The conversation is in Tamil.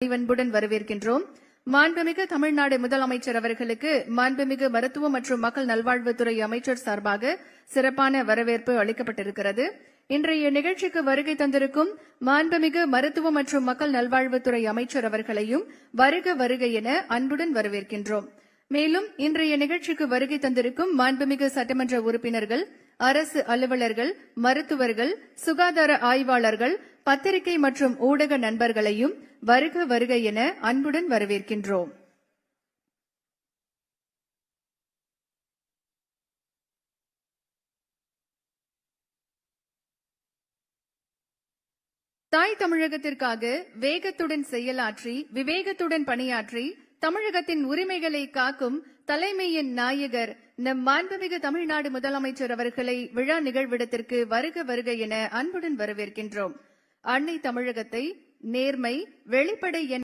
அன்புடன் வரவேற்கின்றோம். மாண்புமிகு தமிழ்நாடு முதலமைச்சர் அவர்களுக்கு மாண்புமிகு மருத்துவ மற்றும் மக்கள் நல்வாழ்வுத்துறை அமைச்சர் சார்பாக சிறப்பான வரவேற்பு அளிக்கப்பட்டிருக்கிறது. இன்றைய நிகழ்ச்சிக்கு வருகை தந்திருக்கும் மாண்புமிகு மருத்துவ மற்றும் மக்கள் நல்வாழ்வுத்துறை அமைச்சர் அவர்களையும் வருக வருக என அன்புடன் வரவேற்கின்றோம். மேலும் இன்றைய நிகழ்ச்சிக்கு வருகை தந்திருக்கும் மாண்புமிகு சட்டமன்ற உறுப்பினர்கள், அரசு அலுவலர்கள், மருத்துவர்கள், சுகாதார ஆய்வாளர்கள், பத்திரிகை மற்றும் ஊடக நண்பர்களையும் வருக வருக என அன்புடன் வரவேற்கின்றோம். தாய் தமிழகத்திற்காக வேகத்துடன் செயலாற்றி விவேகத்துடன் பணியாற்றி தமிழகத்தின் உரிமைகளை காக்கும் தலைமையின் நாயகர் நம் மாண்புமிகு தமிழ்நாடு முதலமைச்சர் அவர்களை விழா நிகழ்விடத்திற்கு வருக வருக என அன்புடன் வரவேற்கின்றோம். அன்னை தமிழகத்தை நேர்மை, வெளிப்படை